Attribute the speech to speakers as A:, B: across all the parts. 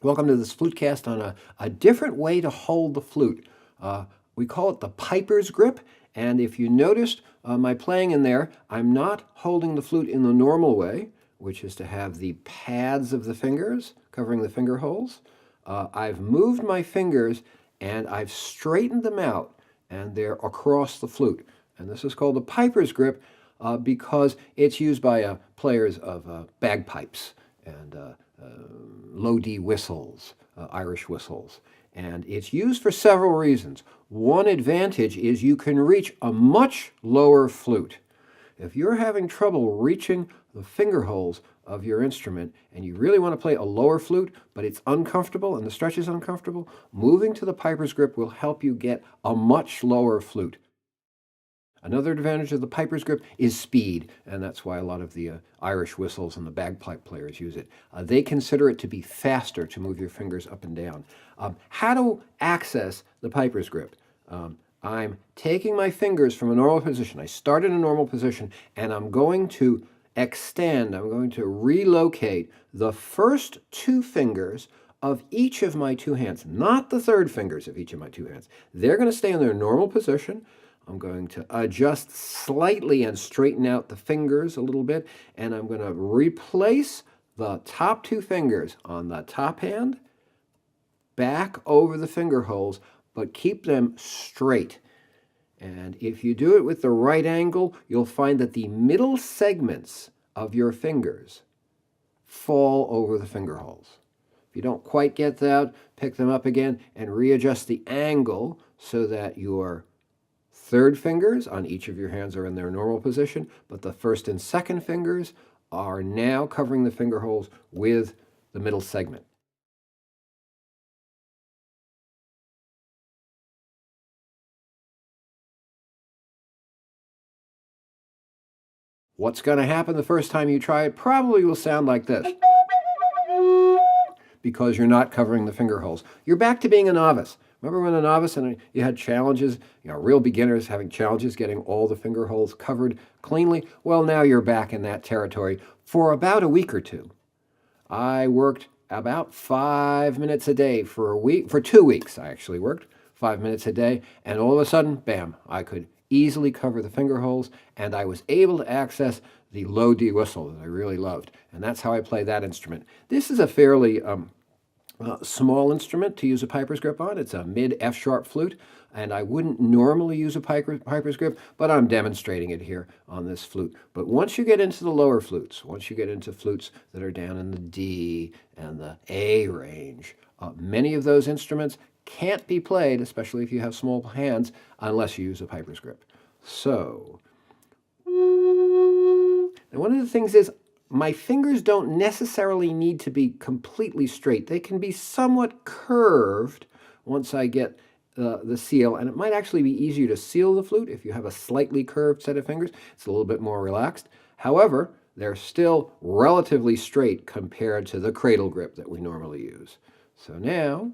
A: Welcome to this Flutecast on a different way to hold the flute. We call it the piper's grip, and if you noticed my playing in there, I'm not holding the flute in the normal way, which is to have the pads of the fingers covering the finger holes. I've moved my fingers and I've straightened them out, and they're across the flute. And this is called the piper's grip because it's used by players of bagpipes and low D whistles, Irish whistles. And it's used for several reasons. One advantage is you can reach a much lower flute. If you're having trouble reaching the finger holes of your instrument and you really want to play a lower flute, but it's uncomfortable and the stretch is uncomfortable, moving to the piper's grip will help you get a much lower flute. Another advantage of the piper's grip is speed, and that's why a lot of the Irish whistles and the bagpipe players use it. They consider it to be faster to move your fingers up and down. How to access the piper's grip? I'm taking my fingers from a normal position. I start in a normal position, and I'm going to extend, I'm going to relocate the first two fingers of each of my two hands, not the third fingers of each of my two hands. They're going to stay in their normal position. I'm going to adjust slightly and straighten out the fingers a little bit, and I'm going to replace the top two fingers on the top hand back over the finger holes, but keep them straight. And if you do it with the right angle, you'll find that the middle segments of your fingers fall over the finger holes. If you don't quite get that, pick them up again and readjust the angle so that your third fingers on each of your hands are in their normal position, but the first and second fingers are now covering the finger holes with the middle segment. What's going to happen the first time you try it probably will sound like this, because you're not covering the finger holes. You're back to being a novice. Remember when a novice and you had challenges, real beginners having challenges getting all the finger holes covered cleanly? Well, now you're back in that territory for about a week or two. I worked about 5 minutes a day for a week. For 2 weeks, I actually worked 5 minutes a day, and all of a sudden, bam, I could easily cover the finger holes, and I was able to access the low D whistle that I really loved, and that's how I play that instrument. This is a fairly small instrument to use a piper's grip on. It's a mid F-sharp flute, and I wouldn't normally use a piper's grip, but I'm demonstrating it here on this flute. But once you get into the lower flutes, once you get into flutes that are down in the D and the A range, many of those instruments can't be played, especially if you have small hands, unless you use a piper's grip. So, and one of the things is, my fingers don't necessarily need to be completely straight. They can be somewhat curved once I get the seal, and it might actually be easier to seal the flute if you have a slightly curved set of fingers. It's a little bit more relaxed. However, they're still relatively straight compared to the cradle grip that we normally use. So now,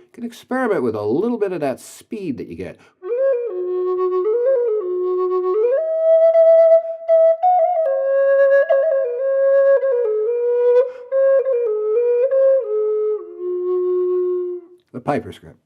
A: you can experiment with a little bit of that speed that you get. The piper's grip.